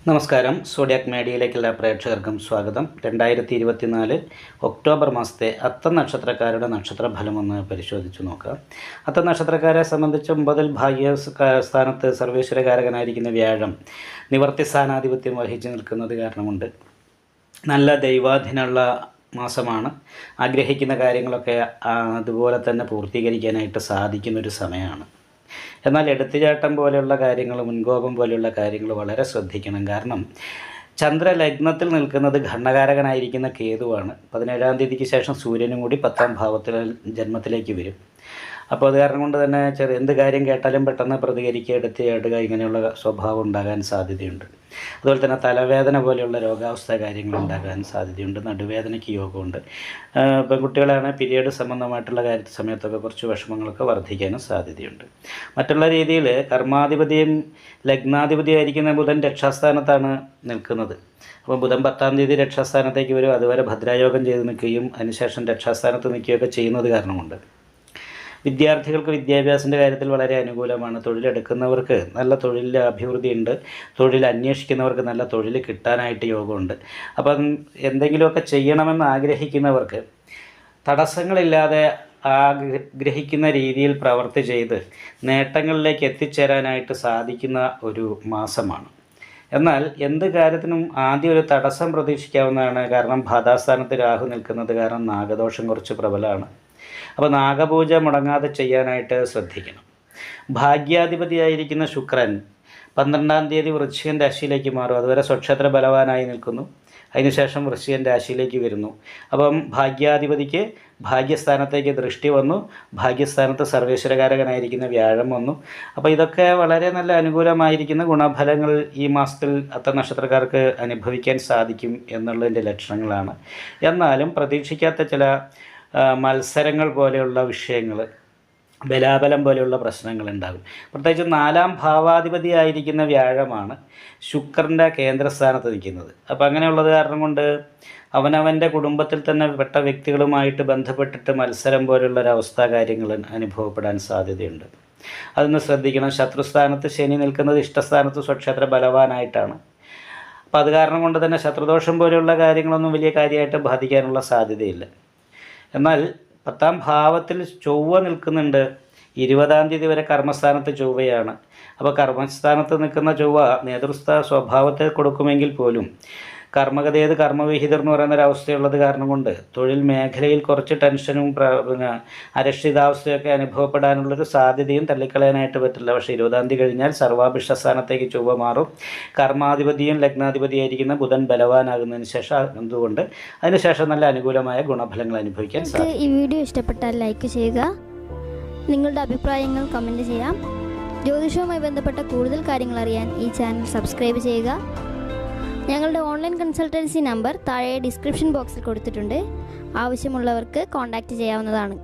നമസ്കാരം. സോഡിയാക് മീഡിയയിലേക്ക് എല്ലാ പ്രേക്ഷകർക്കും സ്വാഗതം. 2024 ഒക്ടോബർ മാസത്തെ അത്തം നക്ഷത്രക്കാരുടെ നക്ഷത്രഫലമൊന്ന് പരിശോധിച്ച് നോക്കാം. അത്തം നക്ഷത്രക്കാരെ സംബന്ധിച്ച് 9-ൽ ഭാഗ്യസ്ഥാനത്ത് സർവേശ്വരകാരകനായിരിക്കുന്ന വ്യാഴം നിവർത്തി സ്ഥാനാധിപത്യം വഹിച്ചു നിൽക്കുന്നത് കാരണമുണ്ട് നല്ല ദൈവാധീനമുള്ള മാസമാണ്. ആഗ്രഹിക്കുന്ന കാര്യങ്ങളൊക്കെ അതുപോലെ തന്നെ പൂർത്തീകരിക്കാനായിട്ട് സാധിക്കുന്നൊരു സമയമാണ്. എന്നാൽ എടുത്തുചാട്ടം പോലെയുള്ള കാര്യങ്ങൾ, മുൻകോപം പോലെയുള്ള കാര്യങ്ങൾ വളരെ ശ്രദ്ധിക്കണം. കാരണം ചന്ദ്രലഗ്നത്തിൽ നിൽക്കുന്നത് ഘടനകാരകനായിരിക്കുന്ന കേതുവാണ്. 17-ാം തീയതിക്ക് ശേഷം സൂര്യനും കൂടി 10-ാം ഭാവത്തിൽ ജന്മത്തിലേക്ക് വരും. അപ്പോൾ അത് കാരണം കൊണ്ട് തന്നെ എന്ത് കാര്യം കേട്ടാലും പെട്ടെന്ന് പ്രതികരിക്കുക, എടുത്തുചാടുക, ഇങ്ങനെയുള്ള സ്വഭാവം ഉണ്ടാകാൻ സാധ്യതയുണ്ട്. അതുപോലെ തന്നെ തലവേദന പോലെയുള്ള രോഗാവസ്ഥ കാര്യങ്ങൾ ഉണ്ടാകാൻ സാധ്യതയുണ്ട്. നടുവേദനയ്ക്ക് യോഗമുണ്ട്. പെൺകുട്ടികളാണ് പീരിയഡ് സംബന്ധമായിട്ടുള്ള സമയത്തൊക്കെ കുറച്ച് വിഷമങ്ങളൊക്കെ വർദ്ധിക്കാനും സാധ്യതയുണ്ട്. മറ്റുള്ള രീതിയിൽ കർമാധിപതിയും ലഗ്നാധിപതിയായിരിക്കുന്ന ബുധൻ രക്ഷാസ്ഥാനത്താണ് നിൽക്കുന്നത്. അപ്പോൾ ബുധൻ 10-ാം തീയതി രക്ഷാസ്ഥാനത്തേക്ക് വരും. അതുവരെ ഭദ്രായോഗം ചെയ്ത് നിൽക്കുകയും അതിനുശേഷം രക്ഷാസ്ഥാനത്ത് നിൽക്കുകയൊക്കെ ചെയ്യുന്നത് കാരണമുണ്ട് വിദ്യാർത്ഥികൾക്ക് വിദ്യാഭ്യാസത്തിൻ്റെ കാര്യത്തിൽ വളരെ അനുകൂലമാണ്. തൊഴിലെടുക്കുന്നവർക്ക് നല്ല തൊഴിലിൽ അഭിവൃദ്ധിയുണ്ട്. തൊഴിൽ അന്വേഷിക്കുന്നവർക്ക് നല്ല തൊഴിൽ കിട്ടാനായിട്ട് യോഗമുണ്ട്. അപ്പം എന്തെങ്കിലുമൊക്കെ ചെയ്യണമെന്ന് ആഗ്രഹിക്കുന്നവർക്ക് തടസ്സങ്ങളില്ലാതെ ആഗ്രഹിക്കുന്ന രീതിയിൽ പ്രവൃത്തി ചെയ്ത് നേട്ടങ്ങളിലേക്ക് എത്തിച്ചേരാനായിട്ട് സാധിക്കുന്ന ഒരു മാസമാണ്. എന്നാൽ എന്ത് കാര്യത്തിനും ആദ്യം ഒരു തടസ്സം പ്രതീക്ഷിക്കാവുന്നതാണ്. കാരണം ഭാതാസ്ഥാനത്ത് രാഹു നിൽക്കുന്നത് കാരണം നാഗദോഷം കുറച്ച് പ്രബലമാണ്. അപ്പോൾ നാഗപൂജ മുടങ്ങാതെ ചെയ്യാനായിട്ട് ശ്രദ്ധിക്കണം. ഭാഗ്യാധിപതിയായിരിക്കുന്ന ശുക്രൻ 12-ാം തീയതി വൃശ്ചികൻ രാശിയിലേക്ക് മാറും. അതുവരെ സ്വക്ഷേത്ര ബലവാനായി നിൽക്കുന്നു. അതിനുശേഷം വൃശ്ചികൻ രാശിയിലേക്ക് വരുന്നു. അപ്പം ഭാഗ്യാധിപതിക്ക് ഭാഗ്യസ്ഥാനത്തേക്ക് ദൃഷ്ടി വന്നു. ഭാഗ്യസ്ഥാനത്ത് സർവേശ്വരകാരകനായിരിക്കുന്ന വ്യാഴം വന്നു. അപ്പോൾ ഇതൊക്കെ വളരെ നല്ല അനുകൂലമായിരിക്കുന്ന ഗുണഫലങ്ങൾ ഈ മാസത്തിൽ അത്തം നക്ഷത്രക്കാർക്ക് അനുഭവിക്കാൻ സാധിക്കും എന്നുള്ളതിൻ്റെ ലക്ഷണങ്ങളാണ്. എന്നാലും പ്രതീക്ഷിക്കാത്ത ചില മത്സരങ്ങൾ പോലെയുള്ള വിഷയങ്ങൾ, ബലാബലം പോലെയുള്ള പ്രശ്നങ്ങളുണ്ടാകും. പ്രത്യേകിച്ച് 4-ാം ഭാവാധിപതിയായിരിക്കുന്ന വ്യാഴമാണ് ശുക്രൻ്റെ കേന്ദ്രസ്ഥാനത്ത് നിൽക്കുന്നത്. അപ്പോൾ അങ്ങനെയുള്ളത് കാരണം കൊണ്ട് അവനവൻ്റെ കുടുംബത്തിൽ തന്നെ പെട്ട വ്യക്തികളുമായിട്ട് ബന്ധപ്പെട്ടിട്ട് മത്സരം പോലുള്ളൊരവസ്ഥ കാര്യങ്ങൾ അനുഭവപ്പെടാൻ സാധ്യതയുണ്ട്. അതൊന്ന് ശ്രദ്ധിക്കണം. ശത്രുസ്ഥാനത്ത് ശനി നിൽക്കുന്നത് ഇഷ്ടസ്ഥാനത്ത് സ്വക്ഷേത്ര ബലവാനായിട്ടാണ്. അപ്പോൾ അത് കാരണം കൊണ്ട് തന്നെ ശത്രുദോഷം പോലെയുള്ള കാര്യങ്ങളൊന്നും വലിയ കാര്യമായിട്ട് ബാധിക്കാനുള്ള സാധ്യതയില്ല. എന്നാൽ 10-ാം ഭാവത്തിൽ ചൊവ്വ നിൽക്കുന്നുണ്ട്. 20-ാം തീയതി വരെ കർമ്മസ്ഥാനത്ത് ചൊവ്വയാണ്. അപ്പോൾ കർമ്മസ്ഥാനത്ത് നിൽക്കുന്ന ചൊവ്വ നേതൃത്വ സ്വഭാവത്തെ കൊടുക്കുമെങ്കിൽ പോലും കർമ്മഗതേത് കർമ്മവിഹിതർ എന്ന് പറയുന്നൊരവസ്ഥയുള്ളത് കാരണം കൊണ്ട് തൊഴിൽ മേഖലയിൽ കുറച്ച് ടെൻഷനും അരക്ഷിതാവസ്ഥയൊക്കെ അനുഭവപ്പെടാനുള്ളൊരു സാധ്യതയും തള്ളിക്കളയാനായിട്ട് പറ്റില്ല. പക്ഷേ 20-ാം തീയതി കഴിഞ്ഞാൽ സർവാഭിഷ്ടസ്ഥാനത്തേക്ക് ചൊവ്വ മാറും. കർമാധിപതിയും ലഗ്നാധിപതിയായിരിക്കുന്ന ബുധൻ ബലവാനാകുന്നതിന് ശേഷം എന്തുകൊണ്ട് അതിനുശേഷം നല്ല അനുകൂലമായ ഗുണഫലങ്ങൾ അനുഭവിക്കാൻ സാധിക്കും. ഈ വീഡിയോ ഇഷ്ടപ്പെട്ടാൽ ലൈക്ക് ചെയ്യുക. നിങ്ങളുടെ അഭിപ്രായങ്ങൾ കമൻറ്റ് ചെയ്യാം. ജ്യോതിഷവുമായി ബന്ധപ്പെട്ട കൂടുതൽ കാര്യങ്ങൾ അറിയാൻ ഈ ചാനൽ സബ്സ്ക്രൈബ് ചെയ്യുക. ഞങ്ങളുടെ ഓൺലൈൻ കൺസൾട്ടൻസി നമ്പർ താഴെ ഡിസ്ക്രിപ്ഷൻ ബോക്സിൽ കൊടുത്തിട്ടുണ്ട്. ആവശ്യമുള്ളവർക്ക് കോൺടാക്റ്റ് ചെയ്യാവുന്നതാണ്.